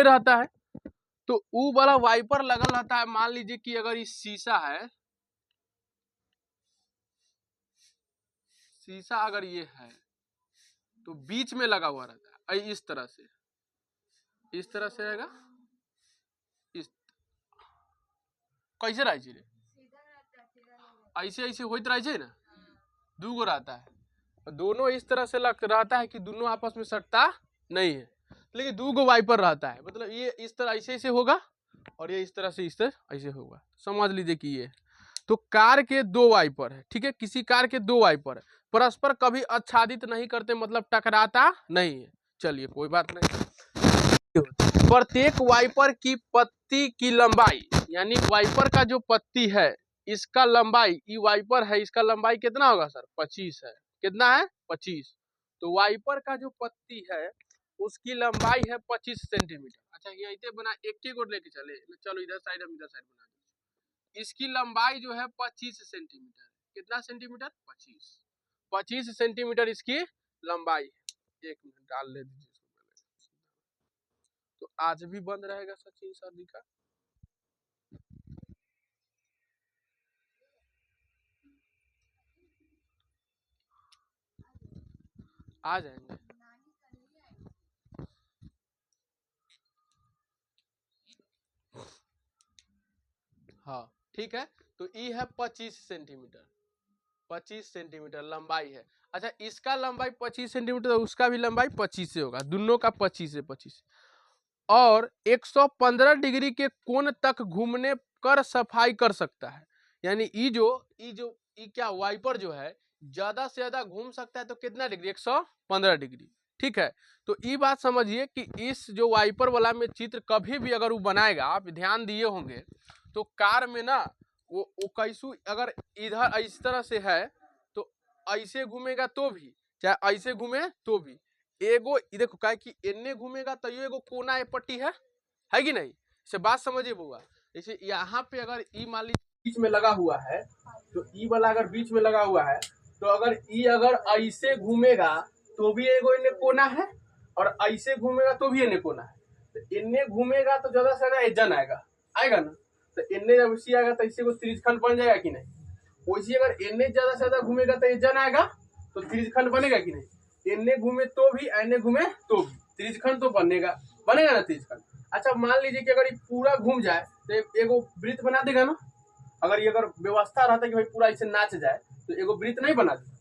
लगले रहता है। तो ऊ वाला वाइपर लगल रहता है। मान लीजिए कि अगर ये शीशा है, शीशा अगर ये है तो बीच में लगा हुआ रहता है, इस तरह से रहेगा। इस कैसे रहे रे, ऐसे होते रहे ना, दूगो रहता है, दोनों इस तरह से रहता है कि दोनों आपस में सटता नहीं है, लेकिन दूगो वाइपर रहता है। मतलब ये इस तरह ऐसे होगा और ये इस तरह से ऐसे होगा। समझ लीजिए कि ये तो कार के दो वाइपर है, ठीक है। किसी कार के दो वाइपर है, परस्पर कभी आच्छादित नहीं करते, मतलब टकराता नहीं है। चलिए कोई बात नहीं। प्रत्येक वाइपर की पत्ती की लंबाई, यानी वाइपर का जो पत्ती है इसका लंबाई, ये वाइपर है इसका लंबाई कितना होगा सर? 25 है। कितना है? 25। तो वाइपर का जो पत्ती है उसकी लंबाई है 25 सेंटीमीटर। अच्छा ये बना एक गोट लेके चले, चलो इधर साइड हम इधर साइड बना दें। इसकी लंबाई जो है 25 सेंटीमीटर। कितना सेंटीमीटर? 25 सेंटीमीटर इसकी लंबाई। एक मिनट डाल ले दीजिए। तो आज भी बंद रहेगा सचिन सर जी का। आ जाएंगे। हाँ ठीक है। तो ये है 25 सेंटीमीटर, 25 सेंटीमीटर लंबाई है। अच्छा इसका लंबाई 25 सेंटीमीटर, उसका भी लंबाई 25 से होगा, दोनों का 25 से 25। और 115 डिग्री के कोण तक घूमने कर सफाई कर सकता है। यानी ये क्या वाइपर जो है ज्यादा से ज्यादा घूम सकता है। तो कितना डिग्री? 115 डिग्री। ठीक है। तो ये बात समझिए कि इस जो वाइपर वाला में चित्र कभी भी अगर वो बनाएगा, आप ध्यान दिए होंगे तो कार में ना वो कैसू अगर इधर इस तरह से है तो ऐसे घूमेगा तो भी, चाहे ऐसे घूमे तो भी, एगो देखो क्या कि एने घूमेगा तो ये एगो कोना ये पट्टी है कि नहीं? इसे बात समझिए बुआ। जैसे यहाँ पे अगर ई मान लीजिए बीच में लगा हुआ है, तो ई वाला अगर बीच में लगा हुआ है तो अगर ई अगर ऐसे घूमेगा तो भी एगो इन्हें कोना है, और ऐसे घूमेगा तो भी इन्हें कोना है। तो इन्हें घूमेगा तो ज्यादा से ज्यादा एजन आएगा ना। तो इन्हें जब इसी आएगा तो इसे को त्रिज्यखंड बन जाएगा कि नहीं? वैसे अगर इन्हें ज्यादा से ज्यादा घूमेगा तो एजन आएगा, तो त्रिज्यखंड बनेगा कि नहीं? इन्हें घूमे तो भी, एने घूमे तो भी, त्रिज्यखंड तो बनेगा ना त्रिज्यखंड। अच्छा मान लीजिए कि अगर ये पूरा घूम जाए तो एगो वृत्त बना देगा ना। अगर ये अगर व्यवस्था रहता कि भाई पूरा ऐसे नाच जाए तो एगो वृत्त नहीं बना देगा।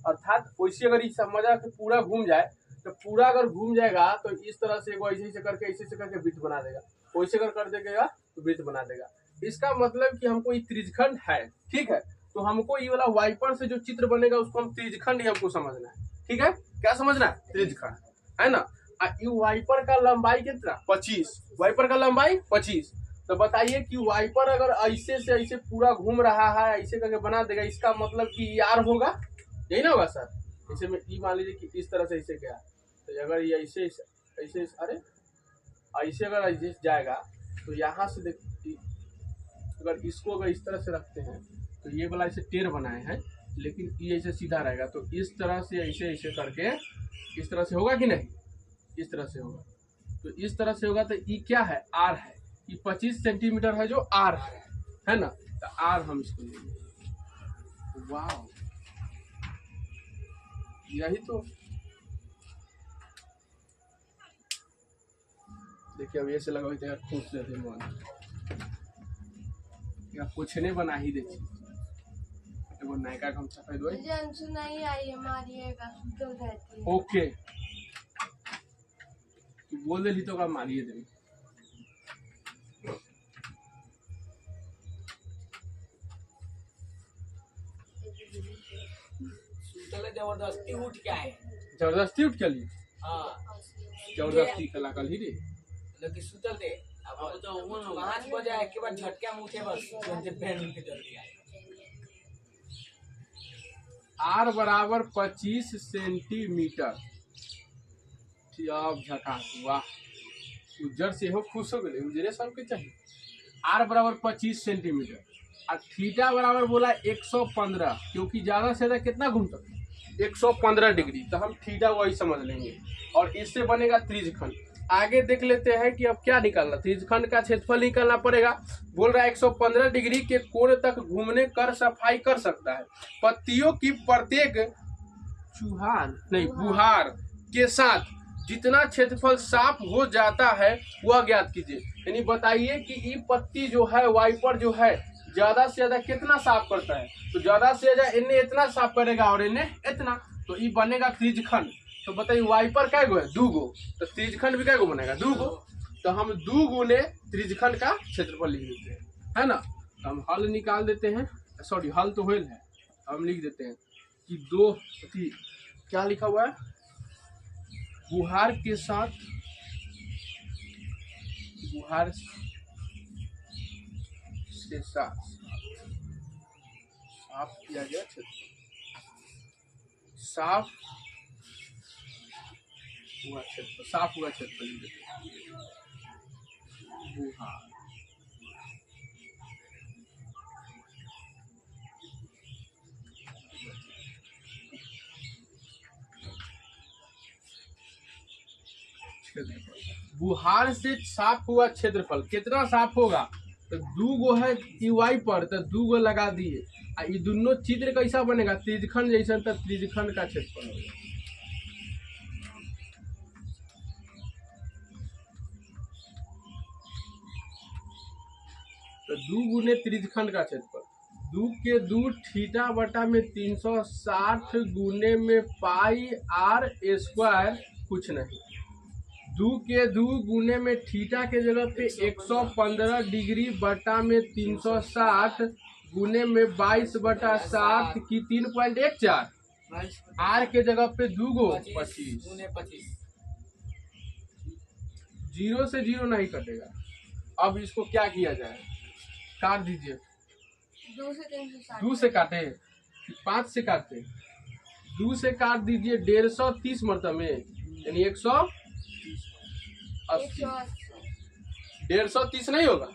अर्थात वैसे अगर ये समझा कि पूरा घूम जाए तो पूरा अगर घूम जाएगा तो इस तरह से एगो ऐसे करके वृत्त बना देगा, वैसे अगर कर देगा तो वृत्त बना देगा। इसका मतलब कि हमको ये त्रिज्यखंड है। ठीक है। तो हमको ये वाला वाइपर से जो चित्र बनेगा उसको हम त्रिज्यखंड ही हमको समझना है। ठीक है, क्या समझना है? त्रिज्यखंड है ना। वाइपर का लंबाई कितना? 25। वाइपर का लंबाई 25। तो बताइए कि वाइपर अगर ऐसे से ऐसे पूरा घूम रहा है, ऐसे करके बना देगा, इसका मतलब कि यार होगा, यही ना होगा सर? जैसे में ई मान लीजिए कि इस तरह से ऐसे गया, तो अगर ये ऐसे अरे ऐसे अगर ऐसे जाएगा तो यहाँ से देखिए, अगर इसको अगर इस तरह से रखते हैं तो ये वाला ऐसे टेढ़ बनाए हैं, लेकिन ये ऐसे सीधा रहेगा। तो इस तरह से ऐसे करके इस तरह से होगा कि नहीं? इस तरह से होगा। तो इस तरह से होगा तो ये क्या है? आर है। ये 25 सेंटीमीटर है जो आर है ना। तो आर हम इसको लेंगे। वाह, यही तो देखिए अब ऐसे लगा हुआ खुश से या कुछ नहीं बना ही देखिए। वो नायका का हम सफेद हुए नहीं आई मारिएगा ओके बोल दे तो का मारिए दे। जबरदस्ती उठ के आए। जबरदस्ती उठ के लिए? हाँ जबरदस्ती कला कल ही रे लेकिन सुतल थे। अब तो 5 बजे के बाद झटका में उठे बस पहन के जल्दी आए। आर बराबर 25 सेंटीमीटर। अब झका वाह, उज्जर से हो खुश हो गए, उजरे सबके चाहिए। आर बराबर 25 सेंटीमीटर और थीटा बराबर बोला 115, क्योंकि ज्यादा से ज्यादा कितना घूम सकते? 115 डिग्री। तो हम थीटा वही समझ लेंगे और इससे बनेगा त्रिज्यखंड। आगे देख लेते हैं कि अब क्या निकालना, त्रिज्यखंड का क्षेत्रफल निकालना पड़ेगा। बोल रहा है 115 डिग्री के कोण तक घूमने कर सफाई कर सकता है। पत्तियों की प्रत्येक बुहार के साथ जितना क्षेत्रफल साफ हो जाता है वह ज्ञात कीजिए। यानी बताइए कि ये पत्ती जो है, वाइपर जो है, ज्यादा से ज्यादा कितना साफ करता है। तो ज्यादा से ज्यादा इन्हें इतना साफ करेगा और इन्हें इतना, तो ये बनेगा त्रिज्यखंड। तो बताइए वाइपर कै गो है, 2 गो, तो त्रिज्यखंड भी कै गो बनेगा, 2 गो। तो हम 2 गुने त्रिज्यखंड का क्षेत्रफल लिख देते हैं, है ना। तो हम हल निकाल देते हैं, सॉरी हल तो होल है, हम लिख देते हैं कि 2 क्या लिखा हुआ है, बुहार के साथ से साफ किया गया क्षेत्रफल, साफ हुआ क्षेत्रफल बुहार। बुहार से साफ हुआ क्षेत्रफल कितना साफ होगा, तो 2 गो है वाई पर, तो 2 गो लगा दिए। ये दोनों चित्र कैसा बनेगा, त्रिज्यखंड जैसा, तो त्रिज्यखंड का क्षेत्रफल होगा। तो 2 गुने त्रिज्यखंड का क्षेत्रफल, 2 के 2 थीटा बटा में 360 गुने में पाई आर स्क्वायर कुछ नहीं। 2 के 2 गुने में थीटा के जगह पे 115 डिग्री बटा में 360 गुने में 22 बटा 7 की 3.14, आर के जगह पे 2 गो 25, 0 से 0 नहीं कटेगा। अब इसको क्या किया जाए, काट दीजिए। 2 से काटे, 5 से काटे, 2 से काट दीजिए 130 मरतबे, यानी 180। 130 नहीं होगा,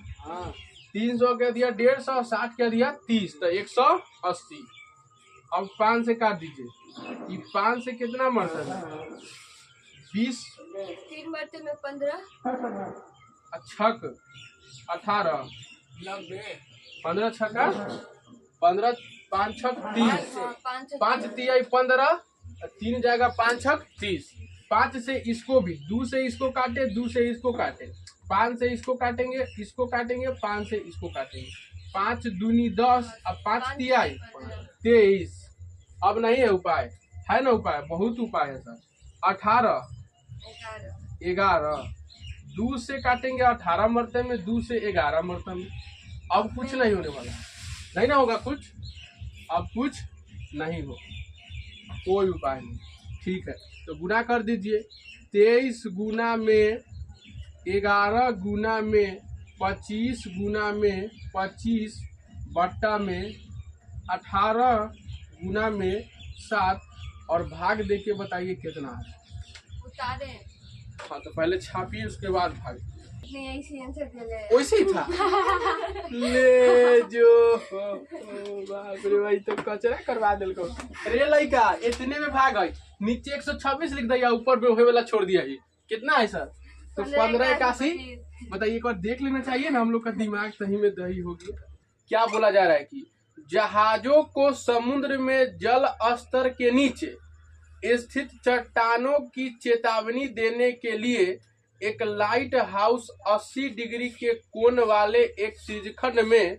300 कह दिया 150, 60 कह दिया 30, तो 180। अब 5 से काट दीजिए, ये 5 से कितना मरतबा, 20, 3 मरतबे में 15, छक 18, 15 छक्का 15, 5 छक 30, 5 तिया 15, 3 जाएगा 5 छक 30। 5 से इसको भी, 2 से इसको काटे, 2 से इसको काटे, 5 से इसको काटेंगे, इसको काटेंगे, 5 से इसको काटेंगे, 5 दूनी 10, अब 5 तिया 23। अब नहीं है उपाय, है ना उपाय, बहुत उपाय है सर। 18, 11, 2 से काटेंगे 18 मरतबे में, 2 से 11 मरतबे में। अब कुछ नहीं होने वाला, नहीं ना होगा कुछ, अब कुछ नहीं हो, कोई उपाय नहीं। ठीक है, तो गुना कर दीजिए, 23 गुना में 11 गुना में 25 गुना में 25 बट्टा में 18 गुना में 7 और भाग दे के बताइए कितना है। उतारे हाँ तो पहले छापिए उसके बाद भाग। नहीं, ऐसे आंसर दे ले, वैसे ही था ले जो बाप रे भाई, तो कचरा करवा दिल को। अरे लड़का इतने में भाग गई, नीचे 126 लिख दिया, ऊपर पे होने वाला छोड़ दिया। ये कितना है सर, तो 15 81। बताइए एक बार देख लेना चाहिए ना, हम लोग का दिमाग सही में दही हो गया। क्या बोला जा रहा है कि जहाजों को समुद्र में जल स्तर के नीचे स्थित चट्टानों की चेतावनी देने के लिए एक लाइट हाउस 80 डिग्री के कोण वाले एक त्रिज्यखंड में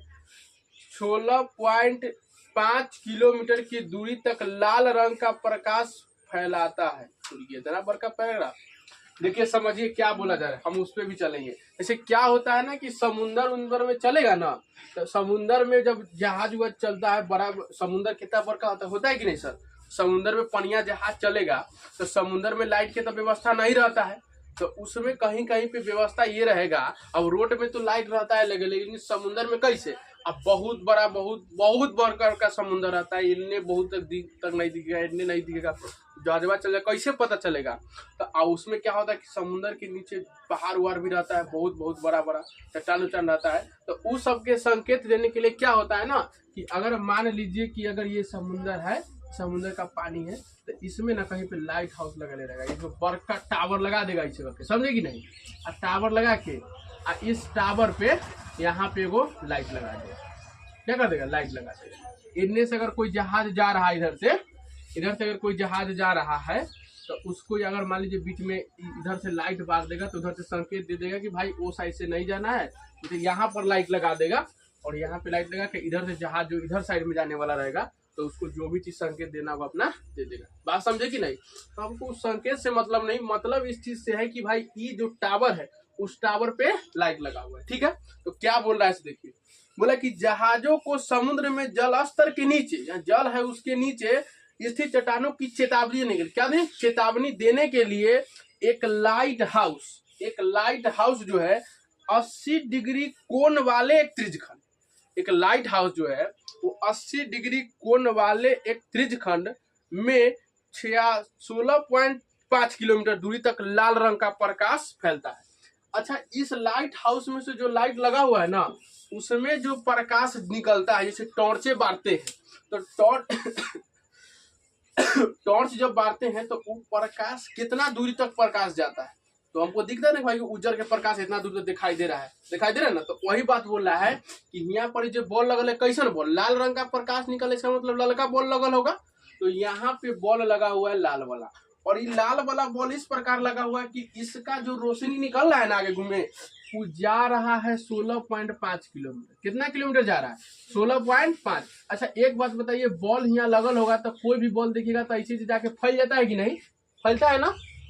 16.5 किलोमीटर की दूरी तक लाल रंग का प्रकाश फैलाता है। ये इतना बड़का पैराग्राफ, देखिए समझिए क्या बोला जा रहा है, हम उस पर भी चलेंगे। जैसे क्या होता है ना कि समुंदर में चलेगा ना, तो समुंदर में जब जहाज वहाज चलता है, बड़ा समुंदर कितना बड़का होता है कि नहीं सर। समुंदर में पनिया जहाज चलेगा तो समुंदर में लाइट की तो व्यवस्था नहीं रहता है, तो उसमें कहीं कहीं पे व्यवस्था ये रहेगा। अब रोड में तो लाइट रहता है लेकिन समुंदर में कैसे, अब बहुत बड़ा का समुंदर रहता है, इनने बहुत तक नहीं दिखेगा, इनने नहीं दिखेगा, जहाजवा चलेगा कैसे पता चलेगा। तो उसमें क्या होता है कि समुंदर के नीचे पहाड़ उहाड़ भी रहता है, बहुत बड़ा चट्टान उट्टान रहता है। तो उस सब के संकेत देने के लिए क्या होता है ना कि अगर मान लीजिए कि अगर ये समुंदर है समुद्र का पानी है, तो इसमें ना कहीं पे लाइट हाउस लगा ले रहेगा, इसमें बर्फ का टावर लगा देगा इसे करके, समझे कि नहीं। और टावर लगा के इस टावर पे यहाँ पे वो लाइट लगा देगा, क्या कर देगा, लाइट लगा देगा। इनमें से अगर कोई जहाज जा रहा है इधर से अगर कोई जहाज जा रहा है तो उसको अगर मान लीजिए बीच में इधर से लाइट बार देगा तो उधर से संकेत दे देगा कि भाई वो साइड से नहीं जाना है, तो यहाँ पर लाइट लगा देगा। और यहाँ पे लाइट लगा के इधर से जहाज जो इधर साइड में जाने वाला रहेगा तो उसको जो भी चीज संकेत देना वो अपना दे देगा। बात समझे कि नहीं। तो हमको संकेत से मतलब नहीं, मतलब इस चीज से है कि भाई ये जो टावर है उस टावर पे लाइट लगा हुआ है, ठीक है। तो क्या बोल रहा है देखिए, बोला कि जहाजों को समुद्र में जल स्तर के नीचे, या जल है उसके नीचे स्थित चट्टानों की चेतावनी देने के लिए, क्या दें, चेतावनी देने के लिए एक लाइट हाउस जो है 80 डिग्री कोण वाले एक त्रिज्यखंड, एक लाइट हाउस जो है वो 80 डिग्री कोण वाले एक त्रिज्यखंड में 16.5 किलोमीटर दूरी तक लाल रंग का प्रकाश फैलता है। अच्छा, इस लाइट हाउस में से जो लाइट लगा हुआ है ना, उसमें जो प्रकाश निकलता है, जैसे टॉर्चे बारते हैं तो टॉर्च जब बारते हैं तो वो प्रकाश कितना दूरी तक प्रकाश जाता है, तो हमको दिखता है ना भाई उज्जर के प्रकाश इतना दूर तक दिखाई दे रहा है ना। तो वही बात बोल रहा है कि यहाँ पर जो बॉल लगल है, कैसन बॉल, लाल रंग का प्रकाश निकले, इसका मतलब ललका बॉल लगल होगा। तो यहाँ पे बॉल लगा हुआ है लाल वाला, और ये लाल वाला बॉल इस प्रकार लगा हुआ है कि इसका जो रोशनी निकल रहा है ना आगे घूमे, वो जा रहा है 16.5 किलोमीटर। कितना किलोमीटर जा रहा है, 16.5। अच्छा एक बात बताइए, बॉल यहाँ लगल होगा तो कोई भी बॉल देखिएगा तो ऐसे जाके फैल जाता है कि नहीं, फैलता है ना।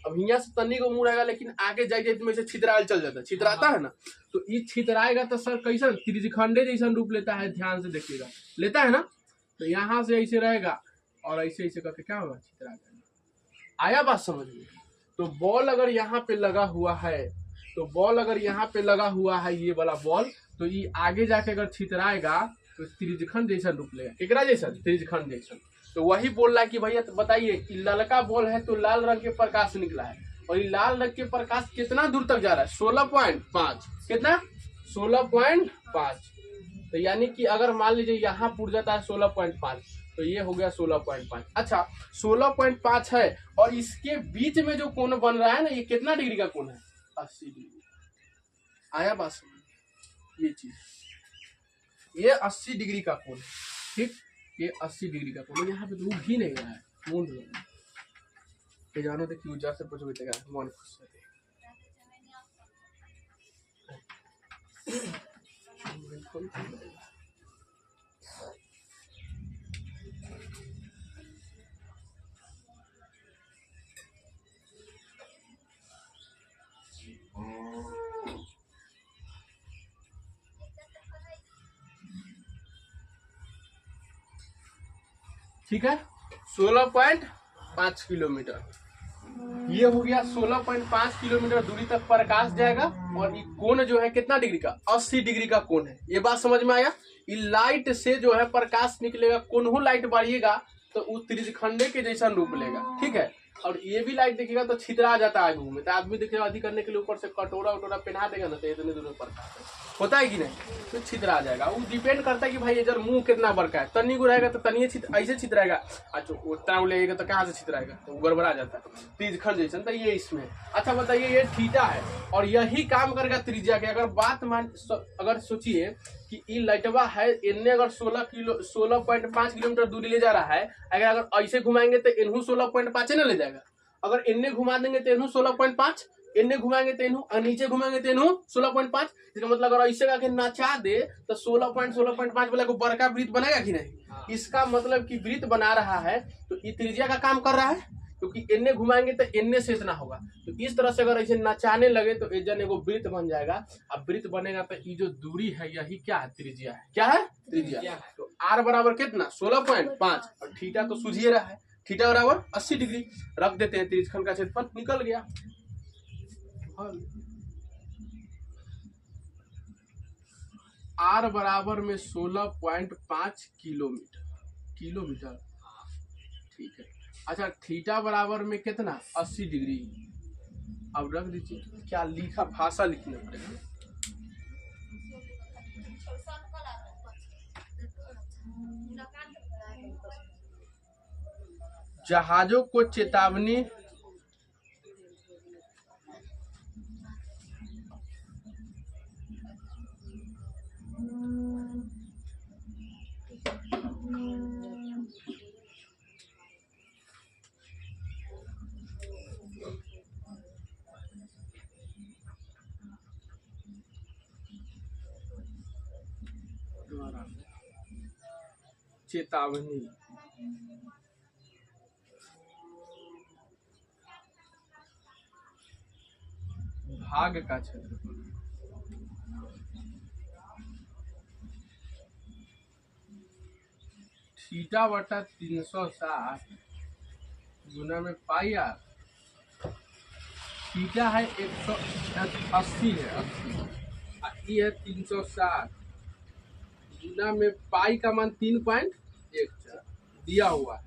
अब यहाँ से तन्नी को मुंह रहेगा, लेकिन आगे जाइए तो से छितराल चल जाता है, छितराता है ना। तो ये छितराएगा तो सर कैसन, त्रिज्यखंडे जैसा रूप लेता है, ध्यान से देखिएगा, लेता है ना। तो यहाँ से ऐसे रहेगा और ऐसे ऐसे करके क्या होगा, छितरा जाएगा। आया बात समझ में। तो बॉल अगर यहाँ पे लगा हुआ है, तो बॉल अगर यहाँ पे लगा हुआ है ये वाला बॉल, तो ये आगे जाके अगर छितराएगा तो त्रिज्यखंड जैसा रूप लेगा, केकरा जैसा, त्रिज्यखंड जैसा। तो वही बोल रहा है कि भैया तो बताइए कि ललका बॉल है तो लाल रंग के प्रकाश निकला है, और ये लाल रंग के प्रकाश कितना दूर तक जा रहा है, 16.5। कितना, 16.5। तो यानी कि अगर मान लीजिए यहाँ पुर जाता है 16.5, तो ये हो गया 16.5। अच्छा 16.5 है, और इसके बीच में जो कोण बन रहा है ना, ये कितना डिग्री का कोण है, 80 डिग्री। आया बात समझ, ये चीज, ये 80 डिग्री का कोण है, ठीक, ये 80 डिग्री का कोण। यहाँ पे तो ही नहीं रहा है, मूंद लो जानो तो क्यों जा से पूछो बेटेगा, मन खुश है। ठीक है, 16.5 किलोमीटर, ये हो गया 16.5 किलोमीटर दूरी तक प्रकाश जाएगा। और ये कोण जो है कितना डिग्री का, 80 डिग्री का कोण है। ये बात समझ में आया। ये लाइट से जो है प्रकाश निकलेगा, कोनहू लाइट बारिएगा तो उस त्रिज्यखंडे के जैसा रूप लेगा, ठीक है। और ये भी लाइट देखिएगा तो छितरा जाता है घूम में, तो आदमी देखिएगा अधिक करने के लिए ऊपर से कटोरा उटोरा पहना देगा ना, तो इतने दूर में प्रकाश होता है कि नहीं, तो छितरा जाएगा। वो डिपेंड करता है कि भाई इधर मुंह कितना बड़का है, तनी को रहेगा तो तनी ऐसे छितराएगा, अच्छा उतना लेगा तो कहाँ से छितराएगा, तो गड़बड़ा जाता है त्रिज्यखंड जैसा। तो ये इसमें अच्छा बताइए, ये थीटा है और यही काम करेगा त्रिज्या के। अगर बात अगर सोचिए कि ये लाइटवा है, इनने अगर 16.5 किलोमीटर दूरी ले जा रहा है, अगर ऐसे घुमाएंगे तो इन्हू 16.5 ना ले जाएगा। अगर इनने घुमा देंगे तो इन्हू 16.5, इनने घुमाएंगे तो इन्हू, नीचे घुमाएंगे तो इन्हू 16.5। इसका मतलब अगर ऐसे करके नचा दे तो 16.5 वाला को बड़का वृत्त बनेगा कि नहीं। इसका मतलब कि वृत्त बना रहा है, तो ये त्रिज्या का काम कर रहा है, क्योंकि इनने घुमाएंगे तो इनने से इतना होगा। तो इस तरह से अगर ऐसे नचाने लगे तो एक जने को वृत्त बन जाएगा। अब वृत्त बनेगा तो ये जो दूरी है यही क्या है, त्रिज्या है। क्या है, त्रिज्या। तो आर बराबर कितना, 16.5, और थीटा तो सूझिए रहा है, थीटा बराबर 80 डिग्री। रख देते हैं, त्रिज्यखंड का क्षेत्रफल निकल गया। आर बराबर में 16.5 किलोमीटर, ठीक है। अच्छा थीटा बराबर में कितना, 80 डिग्री। अब रख दीजिए, क्या लिखा, भाषा लिखना पड़ेगा। जहाजों को चेतावनी चेतावनी भाग का क्षेत्रफल थीटा बटा 360 गुना में पाई आर। थीटा है 180 है 80 ये है 360 गुना में पाई का मान 3.14 दिया हुआ है।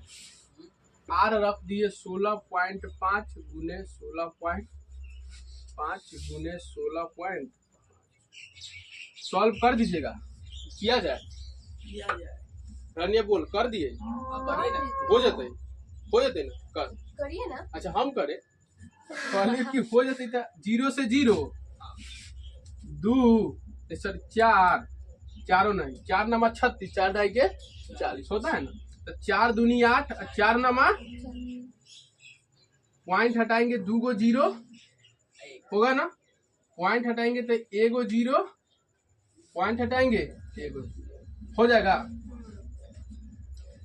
आर रख दिए 16.5 गुने 16.5 गुने 16. सॉल्व कर दीजिएगा, किया जाए। रनिया बोल कर दिए, हो जाते ना कर करिए ना। अच्छा हम करे पहले की हो जाती था 0 से 0 2 सर 4 चारों नहीं 4 नमा 36 4 ढाई के 40 होता है ना। तो 4 दूनी 8 4 नमा पॉइंट हटाएंगे 2 गो 0 होगा ना। पॉइंट हटाएंगे तो 1 गो 0 पॉइंट हटाएंगे 1 गो 0 हो जाएगा।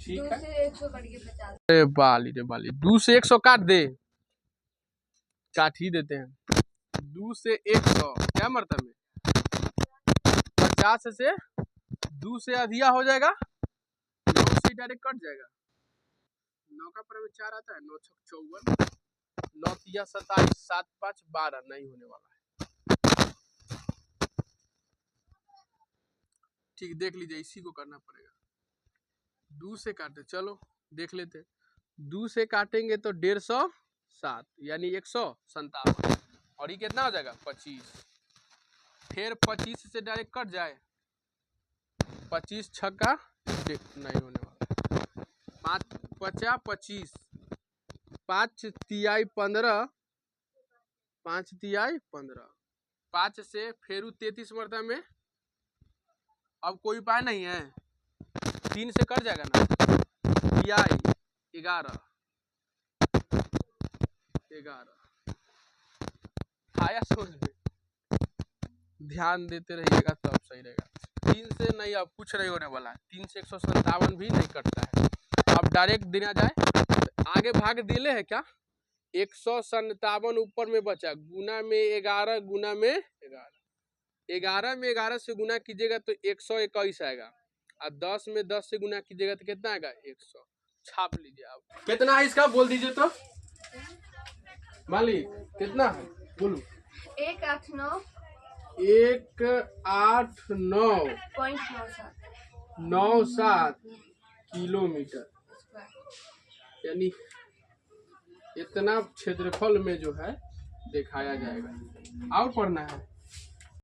ठीक है 2 से 100 कट के 50। अरे बाली रे बाली 2 से 100 काट दे, काट ही देते हैं। 2 से 100 क्या मरतब में 50 से 2 से अधिया हो जाएगा 9 से डायरेक्ट कट जाएगा। 9 का पर में 4 आता है 9 6 54 9 3 27 7 5 12 नहीं होने वाला है। ठीक देख लीजिए इसी को करना पड़ेगा। 2 से काटे चलो देख लेते। 2 से काटेंगे तो 150 यानी 157 और ये कितना हो जाएगा 25। फिर 25 से डायरेक्ट कट जाए 25 छक्का नहीं होने वाला। 5 50 25 5 तिहाई 15 5 तिहाई 15 5 से फेरू 33 मरतबा में। अब कोई उपाय नहीं है 3 से कट जाएगा ना। तिहाई 11 आया समझ में, ध्यान देते रहिएगा तब सही रहेगा। 3 से नहीं अब कुछ नहीं होने वाला है। 3 से 157 भी नहीं कटता है। अब डायरेक्ट देना जाए तो आगे भाग दिले है क्या 157 ऊपर में बचा गुना में 11 गुना में 11 में 11 से गुना कीजिएगा तो 121 आएगा और 10 में 10 से गुना कीजिएगा तो कितना आएगा 100। छाप लीजिए आप कितना है इसका बोल दीजिए तो मालिक कितना है बोलो। 189 189.97 किलोमीटर यानी इतना क्षेत्रफल में जो है दिखाया जाएगा। और पढ़ना है